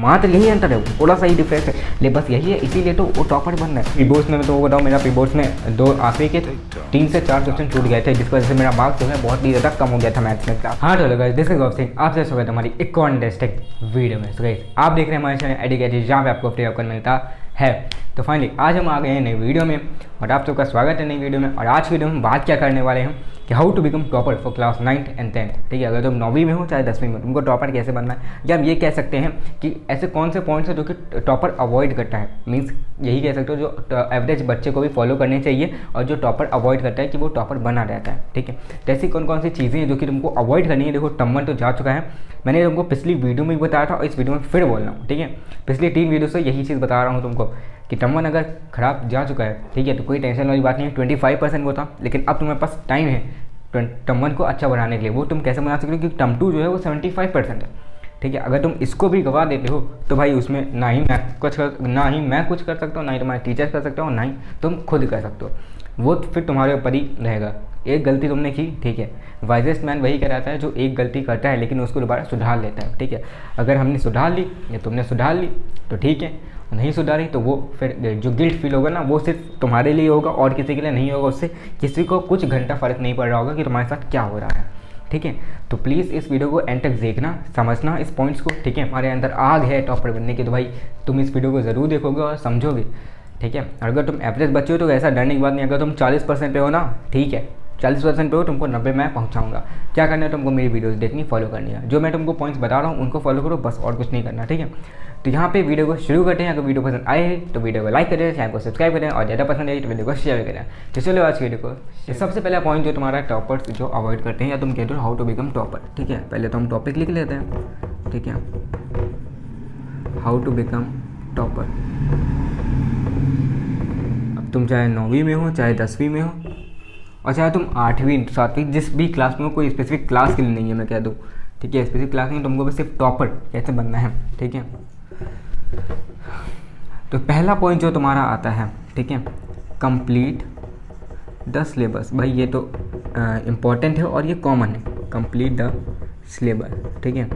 मात्र यही अंतर है, थोड़ा सा ही डिफरेंस है, लेकिन बस यही है, इसीलिए तो वो टॉपर बन रहा है। प्री बोर्ड्स में मैं तो वो बताऊँ, मेरा प्री बोर्ड्स में दो आखिरी के 3 से 4 क्वेश्चन छूट गए थे, जिसकी वजह से मेरा मार्क्स जो है बहुत ही ज़्यादा कम हो गया था मैथ्स में। हाँ चलो guys, this is Gaurav Singh, आपसे स्वागत है हमारी एक और इंटरेस्टिंग वीडियो में। सो गाइस, आप देख रहे हैं हमारे चैनल एडुकेटेड, जहाँ पे आपको फ्री ऑफ मिलता है। तो फाइनली आज हम आ गए हैं नई वीडियो में और आप सबका स्वागत है नई वीडियो में। और आज की वीडियो में बात क्या करने वाले हैं कि how to become topper for class 9th and 10th। ठीक है, अगर तुम 9वीं में हो चाहे 10वीं में, तुमको टॉपर कैसे बनना है, या हम ये कह सकते हैं कि ऐसे कौन से पॉइंट्स हैं जो कि टॉपर अवॉइड करता है। मीन्स यही कह सकते हो जो एवरेज बच्चे को भी फॉलो करने चाहिए और जो टॉपर अवॉइड करता है कि वो टॉपर बना रहता है। ठीक है, तो ऐसी कौन कौन सी चीज़ें हैं जो कि तुमको अवॉइड करनी है। देखो, टम्मन तो जा चुका है, मैंने तुमको पिछली वीडियो में भी बताया था और इस वीडियो में फिर बोल रहा हूँ। ठीक है, पिछली 3 वीडियो से यही चीज़ बता रहा हूँ तुमको कि टम्मन अगर खराब जा चुका है, ठीक है, तो कोई टेंशन वाली बात नहीं है। 25% वो था, लेकिन अब तुम्हारे पास टाइम है टम्मन को अच्छा बनाने के लिए। वो तुम कैसे बना सकते हो, क्योंकि टम 2 जो है वो 75% है। ठीक है, अगर तुम इसको भी गवा देते हो तो भाई उसमें ना ही मैं कुछ कर सकता हूँ, ना ही तुम्हारे टीचर्स कर सकते हो, ना ही तुम खुद कर सकते हो। वो फिर तुम्हारे ऊपर ही रहेगा। एक गलती तुमने की, ठीक है, वाइजेस्ट मैन वही कहता है जो एक गलती करता है लेकिन उसको दोबारा सुधार लेता है। ठीक है, अगर हमने सुधार ली या तुमने सुधार ली तो ठीक है, नहीं सुधारी तो वो फिर जो गिल्ट फील होगा ना, वो सिर्फ तुम्हारे लिए होगा और किसी के लिए नहीं होगा। उससे किसी को कुछ घंटा फ़र्क नहीं पड़ रहा होगा कि तुम्हारे साथ क्या हो रहा है। ठीक है, तो प्लीज़ इस वीडियो को एंड तक देखना, समझना इस पॉइंट्स को। ठीक है, हमारे अंदर आग है टॉपर बनने की, तो भाई तुम इस वीडियो को ज़रूर देखोगे और समझोगे। ठीक है, और अगर तुम एवरेज बच्चे हो तो ऐसा डरने की बात नहीं। अगर तुम 40% पे हो ना, ठीक है, 40% पे हो, तुमको 90 मैं पहुंचाऊंगा। क्या करना है, तुमको मेरी वीडियोस देखनी, फॉलो करनी है। जो मैं तुमको पॉइंट्स बता रहा हूँ उनको फॉलो करो, बस और कुछ नहीं करना। ठीक है, तो यहाँ पे वीडियो को शुरू करते हैं। अगर वीडियो पसंद आए तो वीडियो को लाइक करें, चैनल को सब्सक्राइब करें, और ज़्यादा पसंद आए तो वीडियो को शेयर करें। तो चलो आज वीडियो को, सबसे पहला पॉइंट जो तुम्हारा टॉपर्स जो अवॉइड करते हैं, या तुम कहते हो हाउ टू बिकम टॉपर। ठीक है, पहले तो हम टॉपिक लिख लेते हैं। ठीक है, हाउ टू बिकम टॉपर। अब तुम चाहे 9वीं में हो, चाहे 10वीं में हो, और चाहे तुम 8वीं 7वीं जिस भी क्लास में हो, कोई स्पेसिफिक क्लास के लिए नहीं है मैं कह दूँ। ठीक है, स्पेसिफिक क्लास में तुमको बस सिर्फ टॉपर कैसे बनना है। ठीक है, तो पहला पॉइंट जो तुम्हारा आता है, ठीक है, कंप्लीट द सिलेबस। भाई ये तो इम्पॉर्टेंट है और ये कॉमन है, कंप्लीट द सिलेबस। ठीक है,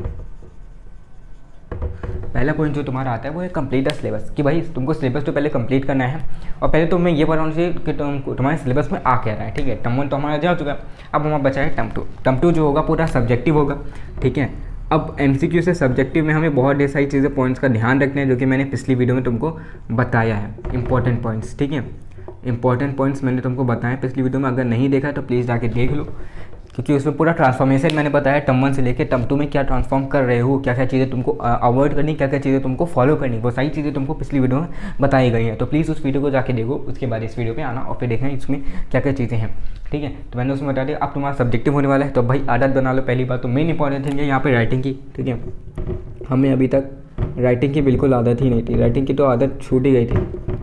पहला पॉइंट जो तुम्हारा आता है वो है कंप्लीट द सिलेबस, कि भाई तुमको सिलेबस तो पहले कंप्लीट करना है। और पहले तो मैं ये बताना चाहिए कि तुम्हारे सिलेबस में आ क्या रहा है। ठीक है, टम 1 तो हमारा जा चुका है, अब हमारा बचा है टम 2। टम 2 जो होगा पूरा सब्जेक्टिव होगा। ठीक है, अब MCQ से सब्जेक्टिव में हमें बहुत ढेर सारी चीज़ें, पॉइंट्स का ध्यान रखना है, जो कि मैंने पिछली वीडियो में तुमको बताया है। इंपॉर्टेंट पॉइंट्स, ठीक है, इंपॉर्टेंट पॉइंट्स मैंने तुमको बताया पिछली वीडियो में। अगर नहीं देखा तो प्लीज़ जाके देख लो, क्योंकि उसमें पूरा ट्रांसफॉर्मेशन मैंने बताया, टम 1 से लेकर टम 2 में क्या ट्रांसफॉर्म कर रहे हो, क्या क्या चीज़ें तुमको अवॉइड करनी, क्या क्या चीज़ें तुमको फॉलो करनी, वो सारी चीज़ें तुमको पिछली वीडियो में बताई गई हैं। तो प्लीज़ उस वीडियो को जाके देखो, उसके बाद इस वीडियो पे आना और फिर देखना इसमें क्या क्या चीज़ें हैं। ठीक है, तो मैंने उसमें बता दिया। अब तुम्हारा सब्जेक्टिव होने वाला है, तो भाई आदत बना लो। पहली बात तो मेन इंपॉर्टेंट थिंग है यहाँ पे राइटिंग की। ठीक है, हमें अभी तक राइटिंग की बिल्कुल आदत ही नहीं थी, राइटिंग की तो आदत छूट ही गई थी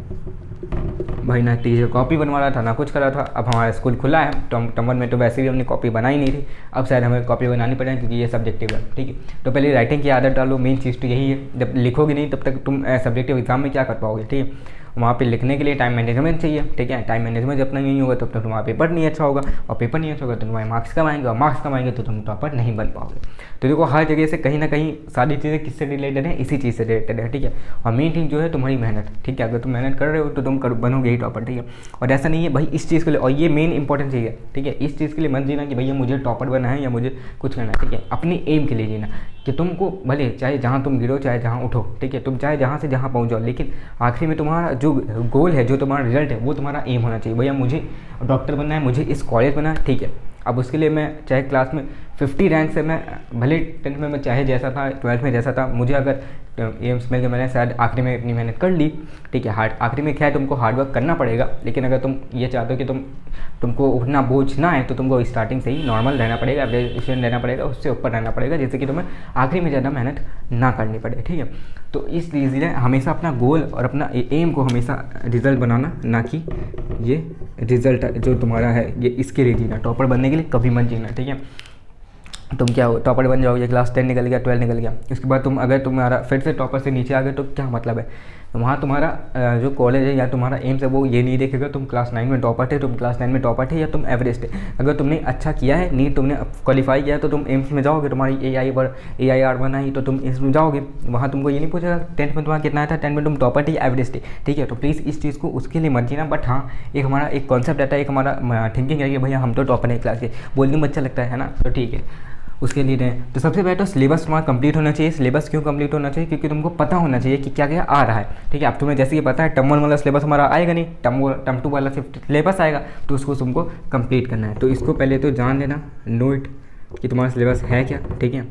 भाई। ना टीचर कॉपी बनवा रहा था, ना कुछ कर रहा था। अब हमारा स्कूल खुला है, टम 1 में तो वैसे भी हमने कॉपी बनाई नहीं थी, अब शायद हमें कॉपी बनानी पड़ेगी क्योंकि ये सब्जेक्टिव है। ठीक है, तो पहले राइटिंग की आदत डालो, मेन चीज़ तो यही है। जब लिखोगे नहीं तब तक तुम सब्जेक्टिव एग्जाम में क्या कर पाओगे। ठीक है, वहाँ पे लिखने के लिए टाइम मैनेजमेंट चाहिए। ठीक है, टाइम मैनेजमेंट जब तक नहीं होगा तब तक तुम्हारा पेपर नहीं अच्छा होगा, और पेपर नहीं अच्छा होगा तो तुम्हारे मार्क्स कम आएंगे, और मार्क्स कम आएंगे तो तुम टॉपर नहीं बन पाओगे। तो देखो, हर जगह से कहीं ना कहीं सारी चीज़ें किससे रिलेटेड है, इसी चीज़ से रिलेटेड है। ठीक है, और मेन थिंग जो है तुम्हारी मेहनत। ठीक है, अगर तुम मेहनत कर रहे हो तो तुम बनोगे ही टॉपर। ठीक है, और ऐसा नहीं है भाई इस चीज़ के लिए, और ये मेन इंपॉर्टेंट चीज़ है। ठीक है, इस चीज़ के लिए मत जीना कि भैया मुझे टॉपर बनना है या मुझे कुछ करना है। ठीक है, अपनी एम के लिए जीना, कि तुमको भले चाहे जहाँ तुम गिरो चाहे जहाँ उठो। ठीक है, तुम चाहे जहाँ से जहाँ पहुँच जाओ, लेकिन आखिर में तुम्हारा जो गोल है, जो तुम्हारा रिजल्ट है, वो तुम्हारा एम होना चाहिए। भैया मुझे डॉक्टर बनना है, मुझे इस कॉलेज बनना है। ठीक है, अब उसके लिए मैं चाहे क्लास में 50 रैंक से, मैं भले 10th में मैं चाहे जैसा था, 12th में जैसा था, मुझे अगर एम्स मिल के मैंने शायद आखिरी में इतनी मेहनत कर ली। ठीक है, आखिरी में क्या है, तुमको हार्डवर्क करना पड़ेगा। लेकिन अगर तुम ये चाहते हो कि तुमको उतना बोझ ना है, तो तुमको स्टार्टिंग से ही नॉर्मल रहना पड़ेगा, एवरेज स्टूडेंट रहना पड़ेगा, उससे ऊपर रहना पड़ेगा, जिससे कि तुम्हें आखिरी में ज़्यादा मेहनत ना करनी पड़े। ठीक है, तो इसलिए हमेशा अपना गोल और अपना एम को हमेशा रिजल्ट बनाना, ना कि ये रिजल्ट जो तुम्हारा है ये इसके लिए जीना। टॉपर बनने के लिए कभी मत जीना। ठीक है, तुम क्या हो, टॉपर बन जाओगे, क्लास 10 निकल गया, 12 निकल गया, उसके बाद अगर तुम्हारा फिर से टॉपर से नीचे आ गए तो क्या मतलब है। तो वहाँ तुम्हारा जो कॉलेज है या तुम्हारा एम्स है वो ये नहीं देखेगा तुम क्लास 9 में टॉपर थे, तुम क्लास 9 में टॉपर थे या तुम एवरेज थे। अगर तुमने अच्छा किया है, नीट तुमने क्वालिफाई किया है तो तुम एम्स में जाओगे, तुम्हारी AIR बनाई तो तुम एम्स में जाओगे। वहाँ तुमको ये नहीं पूछेगा 10th में तुम्हारा कितना आया था, 10th में तुम टॉपर थे एवरेज थे, ठीक है। तो प्लीज़ इस चीज़ को उसके लिए मत जीना। बट हाँ, एक हमारा एक कॉन्सेप्ट रहता है, एक हमारा थिंकिंग है कि भैया हम तो टॉपर है क्लास के, बोलने में अच्छा लगता है ना, तो ठीक है उसके लिए रहें। तो सबसे पहले तो सिलेबस तुम्हारा कंप्लीट होना चाहिए। सिलेबस क्यों कंप्लीट होना चाहिए? क्योंकि तुमको पता होना चाहिए कि क्या क्या आ रहा है, ठीक है। अब तुम्हें जैसे कि पता है टर्म 1 वाला सिलेबस हमारा आएगा नहीं, टर्म 2 वाला सिलेबस आएगा, तो उसको तुमको कंप्लीट करना है। तो इसको पहले तो जान लेना, नो इट कि तुम्हारा सिलेबस है क्या, ठीक है।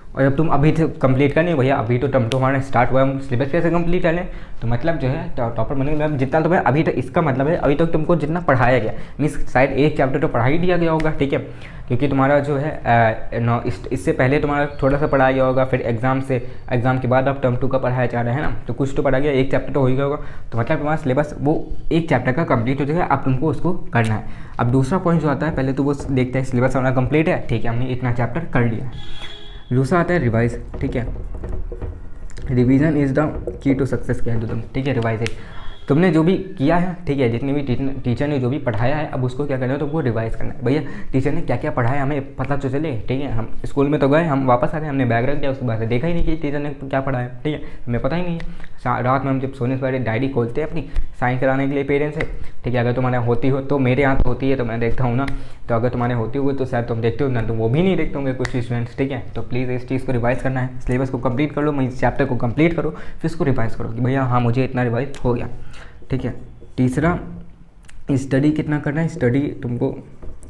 और जब तुम अभी तो कंप्लीट करनी भैया, अभी तो टर्म 2 हमारा स्टार्ट हुआ है, हम सिलेबस कैसे कंप्लीट कर लें, तो मतलब जो है टॉपर बनने मतलब जितना तुम्हें अभी तक, इसका मतलब है अभी तक तुमको जितना पढ़ाया गया, मीन्स शायद एक चैप्टर तो पढ़ा ही दिया गया होगा, ठीक है। क्योंकि तुम्हारा जो है इससे पहले तुम्हारा थोड़ा सा पढ़ाया गया होगा, फिर एग्जाम के बाद अब टर्म 2 का पढ़ाया जा रहा है ना, तो कुछ तो पढ़ा गया, एक चैप्टर तो हो ही गया होगा। तो मतलब तुम्हारा सिलेबस वो एक चैप्टर का कंप्लीट हो जाएगा, अब तुमको उसको करना है। अब दूसरा पॉइंट जो आता है, पहले तो वो देखते हैं सिलेबस हमारा कंप्लीट है, ठीक है, हमने इतना चैप्टर कर लिया है। दूसरा आता है रिवाइज, ठीक है। Revision is the key to success कह दो तुम, ठीक है। रिवाइज है तुमने जो भी किया है, ठीक है, जितने भी टीचर ने जो भी पढ़ाया है, अब उसको क्या करना है, तो वो रिवाइज करना है। भैया टीचर ने क्या क्या पढ़ाया हमें पता तो चले, ठीक है। हम स्कूल में तो गए, हम वापस आ गए, हमने बैग रख दिया, उसके बाद देखा ही नहीं कि टीचर ने क्या पढ़ाया, ठीक है, हमें पता ही नहीं है। रात में हम जब सोने से पहले डायरी खोलते हैं अपनी साइन कराने के लिए पेरेंट्स से, ठीक है। अगर तुम्हारे होती हो तो, मेरे यहाँ तो होती है तो मैं देखता हूँ ना, तो अगर तुम्हारे होती हुई तो शायद तुम देखते हो ना, तो वो भी नहीं देखते होंगे कुछ स्टूडेंट्स, ठीक है। तो प्लीज़ इस चीज़ को रिवाइज करना है, सिलेबस को कंप्लीट कर लो, इस चैप्टर को कंप्लीट करो, फिर इसको रिवाइज करो कि भैया हाँ मुझे इतना रिवाइज हो गया, ठीक है। तीसरा, स्टडी कितना करना है। स्टडी तुमको,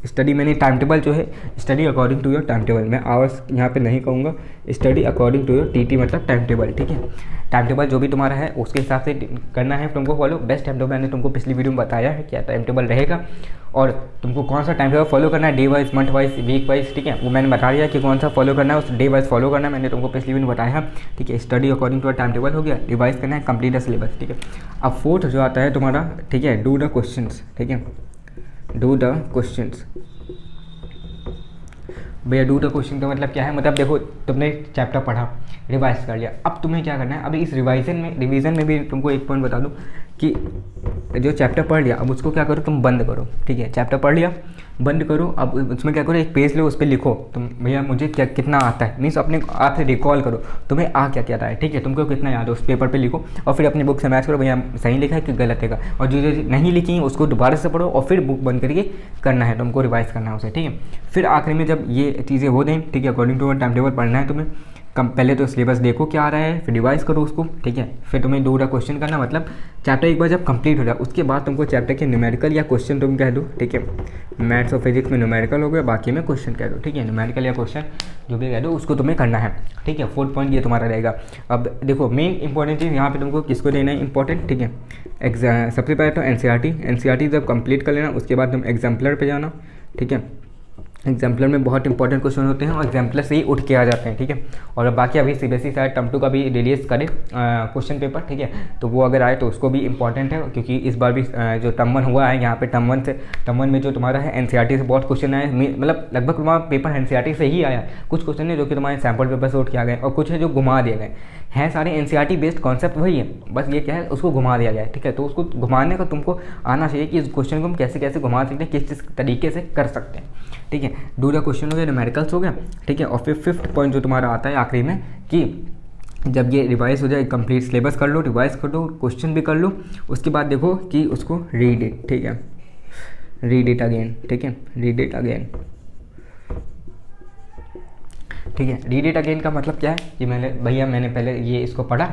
स्टडी मैंने टाइम टेबल जो है, study according to your time table, मैं आवर्स यहाँ पे नहीं कहूँगा, study according to your TT मतलब टाइम टेबल, ठीक है। टाइम टेबल जो भी तुम्हारा है उसके हिसाब से करना है तुमको फॉलो। बेस्ट टाइम टेबल मैंने तुमको पिछली वीडियो में बताया है क्या टाइम टेबल रहेगा, और तुमको कौन सा टाइम टेबल फॉलो करना है, day wise, month wise, week wise, ठीक है, वो मैंने बता दिया कि कौन सा फॉलो करना है, उस डे वाइज फॉलो करना है, मैंने तुमको पिछली वीडियो में बताया है, ठीक है। Study according to time table हो गया, रिवाइज करना है, कंप्लीट द सिलेबस, ठीक है। अब फोर्थ जो आता है तुम्हारा, ठीक है, डू द क्वेश्चंस, ठीक है, डू द क्वेश्चंस। भैया डू द क्वेश्चन का मतलब क्या है, मतलब देखो तुमने चैप्टर पढ़ा, रिवाइज कर लिया, अब तुम्हें क्या करना है, अभी इस रिवीजन में भी तुमको एक पॉइंट बता दूं कि जो चैप्टर पढ़ लिया अब उसको क्या करो, तुम बंद करो, ठीक है। चैप्टर पढ़ लिया, बंद करो, अब उसमें क्या करो, एक पेज लो, उस पर लिखो तुम भैया मुझे क्या कितना आता है, मीन्स अपने आप से रिकॉल करो तुम्हें आ क्या क्या आता है, ठीक है, तुमको कितना याद है उस पेपर पे लिखो, और फिर अपनी बुक से मैच करो भैया सही लिखा है कि गलत है, और जो जो नहीं लिखी है उसको दोबारा से पढ़ो, और फिर बुक बंद करके करना है तुमको, रिवाइज करना है उसे, ठीक है। फिर आखिरी में जब ये चीज़ें हो जाएँ, ठीक है, अकॉर्डिंग टू टाइम टेबल पढ़ना है तुम्हें, पहले तो सिलेबस देखो क्या आ रहा है, फिर रिवाइज करो उसको, ठीक है। फिर तुम्हें दो क्वेश्चन करना, मतलब चैप्टर एक बार जब कंप्लीट हो जाए उसके बाद तुमको चैप्टर के न्यूमेरिकल या क्वेश्चन तुम कह दो, ठीक है। मैथ्स और फिजिक्स में न्यूमेरिकल हो गया, बाकी में क्वेश्चन कह दो, ठीक है। न्यूमेरिकल या क्वेश्चन जो भी कह दो उसको तुम्हें करना है, ठीक है। फोर्थ पॉइंट ये तुम्हारा रहेगा। अब देखो मेन इंपॉर्टेंट चीज़ यहाँ पे तुमको किसको देना है इंपॉर्टेंट, ठीक है। सबसे पहले तो NCERT जब कंप्लीट कर लेना, उसके बाद तुम एग्जाम्पलर पे जाना, ठीक है। एग्जाम्पलर में बहुत इंपॉर्टेंट क्वेश्चन होते हैं और एग्जाम्पलर से ही उठ के आ जाते हैं, ठीक है। और बाकी अभी CBSE शायद टर्म 2 का भी रिलीज करे क्वेश्चन पेपर, ठीक है, तो वो अगर आए तो उसको भी इंपॉर्टेंट है, क्योंकि इस बार भी जो टर्म 1 हुआ है यहाँ पे टर्म 1 में जो तुम्हारा है NCERT से बहुत क्वेश्चन आए, मतलब लगभग तुम्हारा पेपर NCERT से ही आया। कुछ क्वेश्चन है जो कि तुम्हारे सैम्पल पेपर से उठ के आ गए, और कुछ है जो घुमा दिए गए हैं, सारे NCERT बेस्ड कॉन्सेप्ट वही है, बस ये क्या है उसको घुमा दिया गया है, ठीक है। तो उसको घुमाने का तुमको आना चाहिए कि इस क्वेश्चन को हम कैसे कैसे घुमा सकते हैं, किस तरीके से कर सकते हैं, ठीक है। डू द क्वेश्चन हो गया, न्यूमेरिकल्स हो गया, ठीक है। और फिर फिफ्थ पॉइंट जो तुम्हारा आता है आखिरी में कि जब ये रिवाइज हो जाए, कंप्लीट सिलेबस कर लो, रिवाइज कर दो, क्वेश्चन भी कर लो, उसके बाद देखो कि उसको रीड इट, ठीक है, रीड इट अगेन, ठीक है, रीड इट अगेन, ठीक है। रीड इट अगेन का मतलब क्या है कि मैंने पहले ये इसको पढ़ा,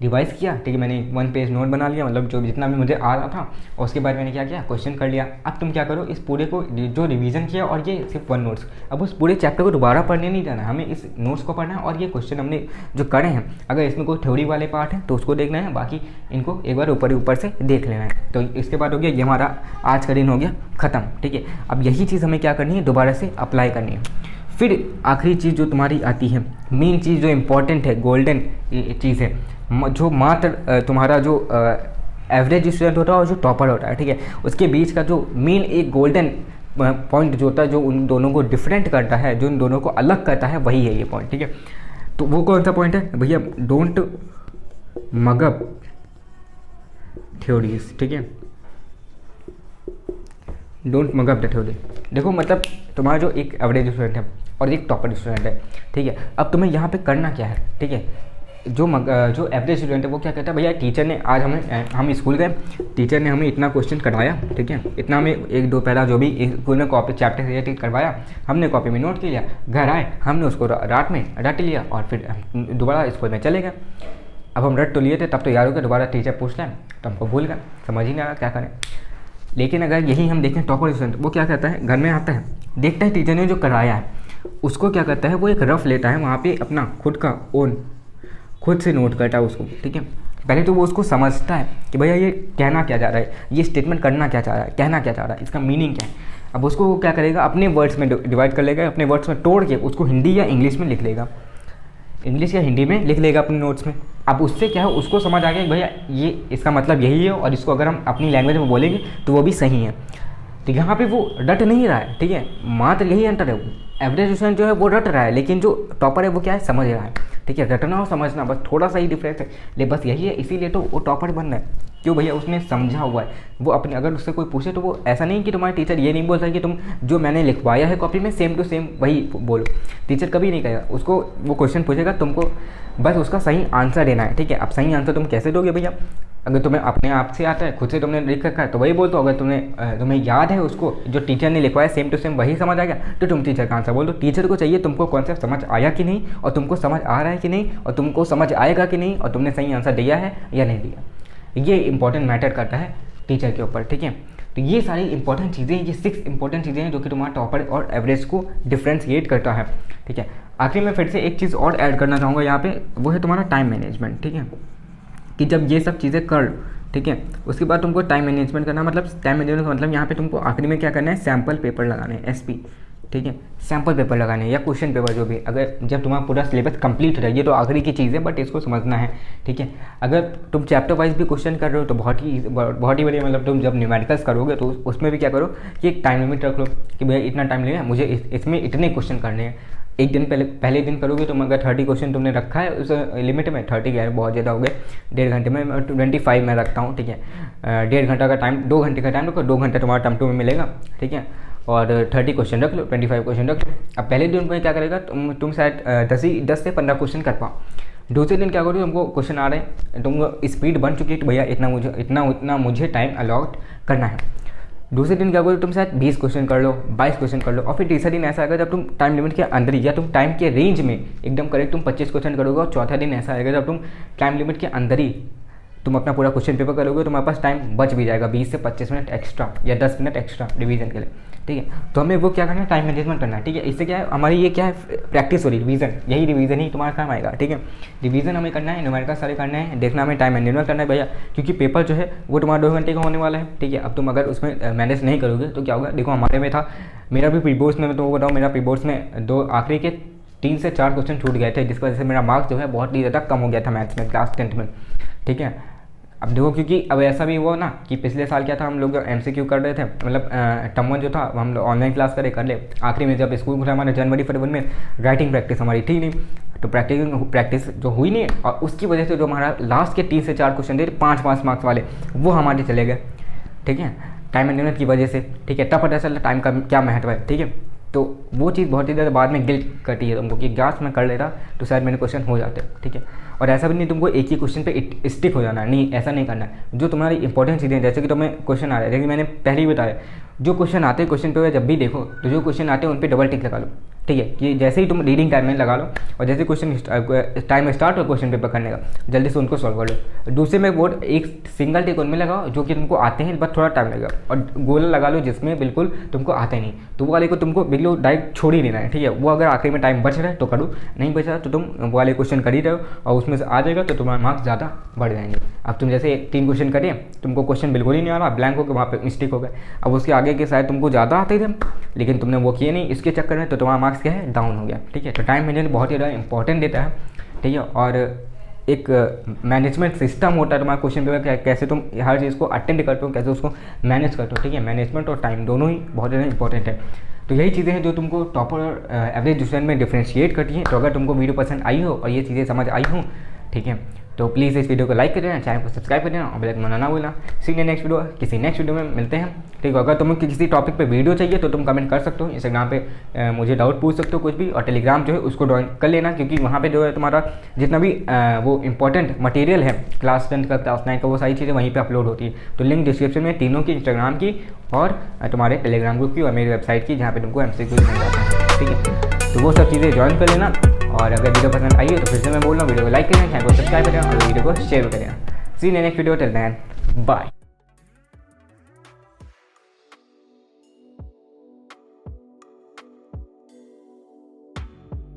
रिवाइज किया, ठीक है, मैंने 1 पेज नोट बना लिया, मतलब जो जितना भी मुझे आ रहा था, और उसके बाद मैंने क्या किया, क्वेश्चन कर लिया। अब तुम क्या करो, इस पूरे को जो रिवीजन किया और ये सिर्फ 1 नोट्स, अब उस पूरे चैप्टर को दोबारा पढ़ने नहीं जाना, हमें इस नोट्स को पढ़ना है, और ये क्वेश्चन हमने जो करे हैं अगर इसमें कोई थ्योरी वाले पार्ट है तो उसको देखना है, बाकी इनको एक बार ऊपर से देख लेना है। तो इसके बाद हो गया, ये हमारा आज का दिन हो गया ख़त्म, ठीक है। अब यही चीज़ हमें क्या करनी है, दोबारा से अप्लाई करनी है। फिर आखिरी चीज़ जो तुम्हारी आती है, मेन चीज़ जो इम्पॉर्टेंट है, गोल्डन चीज़ है, जो मात्र तुम्हारा जो एवरेज स्टूडेंट होता है और जो टॉपर होता है, ठीक है, उसके बीच का जो मेन एक गोल्डन पॉइंट जो होता है, जो उन दोनों को डिफरेंट करता है, जो उन दोनों को अलग करता है, वही है ये पॉइंट, ठीक है। तो वो कौन सा पॉइंट है भैया, डोंट मग अप थ्योरीज, ठीक है, don't mug up the theory. देखो मतलब तुम्हारा जो एक एवरेज स्टूडेंट है और एक टॉपर स्टूडेंट है, ठीक है, अब तुम्हें यहाँ पे करना क्या है, ठीक है, जो एवरेज स्टूडेंट है वो क्या कहता है, भैया टीचर ने आज हम स्कूल गए, टीचर ने हमें इतना क्वेश्चन करवाया, ठीक है, इतना हमें एक दो पैरा जो भी स्कूल में कॉपी चैप्टर रिलेटेड करवाया, हमने कॉपी में नोट कर लिया, घर आए हमने उसको रात में रट लिया और फिर दोबारा स्कूल में चले गए। अब हम रट तो लिए थे, तब तो यार हो गया, दोबारा टीचर पूछ लें तो हमको भूल गए, समझ ही नहीं आ रहा क्या करें। लेकिन अगर यही हम देखें टॉपर स्टूडेंट, वो क्या कहता है, घर में आता है, देखता है टीचर ने जो कराया है, उसको क्या करता है, वो एक रफ लेता है, वहाँ पे अपना खुद का ओन खुद से नोट करता है उसको, ठीक है। पहले तो वो उसको समझता है कि भैया ये कहना क्या चाह रहा है, ये स्टेटमेंट करना क्या चाह रहा है, कहना क्या चाह रहा है, इसका मीनिंग क्या है। अब उसको वो क्या करेगा, अपने वर्ड्स में डिवाइड कर लेगा, अपने वर्ड्स में तोड़ के उसको हिंदी या इंग्लिश में लिख लेगा, इंग्लिश या हिंदी में लिख लेगा अपने नोट्स में। अब उससे क्या है, उसको समझ आ गया कि भैया ये इसका मतलब यही है और इसको अगर हम अपनी लैंग्वेज में बोलेंगे तो वो भी सही है। तो यहाँ पे वो रट नहीं रहा है, ठीक है, मात्र यही अंतर है। एवरेज स्टूडेंट जो है वो रट रहा है, लेकिन जो टॉपर है वो क्या है, समझ रहा है, ठीक है। रटना और समझना बस थोड़ा सा ही डिफरेंस है, लेकिन बस यही है, इसीलिए तो वो टॉपर बन रहा है। क्यों भैया, उसने समझा हुआ है। वो अपने अगर उससे कोई पूछे तो वो ऐसा नहीं कि तुम्हारे टीचर ये नहीं बोल रहा कि तुम जो मैंने लिखवाया है कॉपी में सेम टू सेम वही बोलो, टीचर कभी नहीं कहेगा। उसको वो क्वेश्चन पूछेगा, तुमको बस उसका सही आंसर देना है, ठीक है। अब सही आंसर तुम कैसे दोगे भैया, अगर तुम्हें अपने आप से आता है, खुद से तुमने लिख रखा है तो वही बोल दो। अगर तुम्हें याद है उसको जो टीचर ने लिखवाया सेम टू सेम वही समझ आ गया तो तुम टीचर का आंसर बोल दो। टीचर को चाहिए तुमको कॉन्सेप्ट समझ आया कि नहीं, और तुमको समझ आ रहा है कि नहीं, और तुमको समझ आएगा कि नहीं, और तुमने सही आंसर दिया है या नहीं दिया। ये इंपॉर्टेंट मैटर करता है टीचर के ऊपर, ठीक है। तो ये सारी इंपॉर्टेंट चीज़ें, ये 6 इंपॉर्टेंट चीज़ें हैं जो कि तुम्हारा टॉपर और एवरेज को डिफ्रेंशिएट करता है, ठीक है। आखिर में फिर से एक चीज़ और ऐड करना चाहूँगा यहाँ पे, वो है तुम्हारा टाइम मैनेजमेंट, ठीक है। कि जब ये सब चीज़ें कर, ठीक है, उसके बाद तुमको टाइम मैनेजमेंट करना, मतलब टाइम मैनेजमेंट का मतलब यहाँ पे तुमको आखिरी में क्या करना है, सैम्पल पेपर लगाने हैं, SP, ठीक है, सैम्पल पेपर लगाने हैं या क्वेश्चन पेपर जो भी। अगर जब तुम्हारा पूरा सिलेबस कंप्लीट हो जाए, ये तो आखिरी की चीज़ है बट इसको समझना है, ठीक है। अगर तुम चैप्टर वाइज भी क्वेश्चन कर रहे हो तो बहुत ही बढ़िया, मतलब तुम जब न्यूमेरिकल्स करोगे तो उसमें भी क्या करो कि एक टाइम लिमिट रख लो कि भैया इतना टाइम लगेगा मुझे, इसमें इतने क्वेश्चन करने हैं। एक दिन पहले दिन करोगे तुम, अगर 30 क्वेश्चन तुमने रखा है उस लिमिट में, 30 क्या है बहुत ज़्यादा हो गए, 1.5 घंटे में 25 में रखता हूँ, ठीक है। 1.5 घंटा का टाइम, 2 घंटे का टाइम रखो, 2 घंटे तुम्हारा टर्म 2 में मिलेगा, ठीक है। और 30 क्वेश्चन रख लो, 25 क्वेश्चन रख लो। अब पहले दिन में क्या करेगा, तुम शायद 10 से 15 क्वेश्चन कर पाओ। दूसरे दिन क्या करो, तुमको क्वेश्चन आ रहे हैं, तुमको स्पीड बन चुकी है तो भैया इतना मुझे टाइम अलॉट करना है। दूसरे दिन क्या करो, तुम शायद 20 क्वेश्चन कर लो, 22 क्वेश्चन कर लो। और फिर तीसरा दिन ऐसा आएगा जब तुम टाइम लिमिट के अंदर ही या तुम टाइम के रेंज में एकदम करेक्ट तुम 25 क्वेश्चन करोगे। और चौथा दिन ऐसा आएगा जब तुम टाइम लिमिट के अंदर ही तुम अपना पूरा क्वेश्चन पेपर करोगे, तुम्हारे पास टाइम बच भी जाएगा 20 से 25 मिनट एक्स्ट्रा या 10 मिनट एक्स्ट्रा रिवीजन के लिए, ठीक है। तो हमें वो क्या करना है, टाइम मैनेजमेंट करना है, ठीक है। इससे क्या है, हमारी ये क्या है, प्रैक्टिस हो रही, रिवीजन, यही रिवीजन ही तुम्हारा काम आएगा, ठीक है। रिवीजन हमें करना है, न्यूमेरिकल सारे करना है, देखना हमें टाइम मैनेजमेंट करना है भैया, क्योंकि पेपर जो है वो तुम्हारा 2 घंटे का होने वाला है, ठीक है। अब तुम अगर उसमें मैनेज नहीं करोगे तो क्या होगा, देखो हमारे में था, मेरा भी प्री बोर्ड्स में, मैं तुमको बताऊँ, मेरा प्री बोर्ड्स में आखिरी के 3 से 4 क्वेश्चन छूट गए थे, जिसकी वजह से मेरा मार्क्स जो है बहुत ही ज़्यादा कम हो गया था मैथ्स में क्लास 10th में, ठीक है। अब देखो, क्योंकि अब ऐसा भी हुआ ना कि पिछले साल क्या था, हम लोग MCQ कर रहे थे, मतलब टर्म 1 जो था हम लोग ऑनलाइन क्लास कर ले, आखिरी में जब स्कूल खुला हमारे जनवरी-फरवरी में, राइटिंग प्रैक्टिस हमारी थी नहीं, तो प्रैक्टिस जो हुई नहीं, और उसकी वजह से जो हमारा लास्ट के 3 से 4 क्वेश्चन थे 5-5 मार्क्स वाले, वो हमारे चले गए, ठीक है, टाइम मैनेजमेंट की वजह से, ठीक है। तब पता चला टाइम का क्या महत्व है, ठीक है। तो वो चीज़ बहुत ही ज़्यादा बाद में गिल्ट करती है तुमको कि गाछ में कर लेता तो शायद मेरे क्वेश्चन हो जाते, ठीक है। और ऐसा भी नहीं तुमको एक ही क्वेश्चन पे स्टिक हो जाना है, नहीं, ऐसा नहीं करना है। जो तुम्हारी इंपॉर्टेंट चीज़ें, जैसे कि तुम्हें क्वेश्चन आ रहा है, जैसे मैंने पहले ही बताया, जो क्वेश्चन आते हैं क्वेश्चन पेपर जब भी देखो तो जो क्वेश्चन आते हैं उन पर डबल टिक लगा लो, ठीक है। कि जैसे ही तुम रीडिंग टाइम में लगा लो और जैसे क्वेश्चन टाइम स्टार्ट हो क्वेश्चन पेपर करने का, जल्दी से उनको सॉल्व कर लो। दूसरे में वो एक सिंगल टिक उनमें लगाओ जो कि तुमको आते हैं बस थोड़ा टाइम लगेगा, और गोला लगा लो जिसमें बिल्कुल तुमको आते नहीं, तो वो वाले को तुमको बिल्कुल डायरेक्ट छोड़ ही देना है, ठीक है। वो अगर आखिरी में टाइम बच रहा है तो करो, नहीं बच रहा तो तुम वो वाले क्वेश्चन कर ही रहे हो और उसमें से आ जाएगा तो तुम्हारे मार्क्स ज़्यादा बढ़ जाएंगे। अब तुम जैसे 3 क्वेश्चन करिए, तुमको क्वेश्चन बिल्कुल ही नहीं आ रहा, ब्लैंक हो गया, वहाँ पे मिस्टेक हो गया। अब उसके आगे के शायद तुमको ज़्यादा आते थे लेकिन तुमने वो किए नहीं, इसके चक्कर में तो तुम्हारा मार्क्स क्या है, डाउन हो गया, ठीक है। तो टाइम मैनेजमेंट बहुत ही ज़्यादा इंपॉर्टेंट देता है, ठीक है। और एक मैनेजमेंट सिस्टम होता है तुम्हारा क्वेश्चन पेपर, कैसे तुम हर चीज़ को अटेंड करते हो, कैसे उसको मैनेज करते हो, ठीक है। मैनेजमेंट और टाइम दोनों ही बहुत ज़्यादा इंपॉर्टेंट है। तो यही चीज़ें हैं जो तुमको टॉपर और एवरेज स्टूडेंट में डिफ्रेंशिएट करती हैं। तो अगर तुमको वीडियो पसंद आई हो और ये चीज़ें समझ आई हो, ठीक है, तो प्लीज़ इस वीडियो को लाइक कर देना, चैनल को सब्सक्राइब कर देना और बेल आइकन बनाना भूलना। सी नेक्स्ट वीडियो, किसी नेक्स्ट वीडियो में मिलते हैं, ठीक है। अगर तुम्हें किसी टॉपिक पे वीडियो चाहिए तो तुम कमेंट कर सकते हो, इंस्टाग्राम पे मुझे डाउट पूछ सकते हो कुछ भी, और टेलीग्राम जो है उसको ज्वाइन कर लेना, क्योंकि वहाँ पे जो है तुम्हारा जितना भी वो इंपॉर्टेंट मटेरियल है क्लास 10 का, क्लास 9 का, वो सारी चीज़ें वहीं पर अपलोड होती है। तो लिंक डिस्क्रिप्शन में तीनों की, इंस्टाग्राम की और तुम्हारे टेलीग्राम ग्रुप की और मेरी वेबसाइट की, जहाँ पे तुमको MCQ मिल जाता है, ठीक है। तो वो सब चीज़ें ज्वाइन कर लेना। और अगर वीडियो पसंद आई है तो फिर से मैं बोल रहा हूँ, वीडियो को लाइक करें, चैनल को सब्सक्राइब करें और वीडियो को शेयर करें। See next video, till then bye.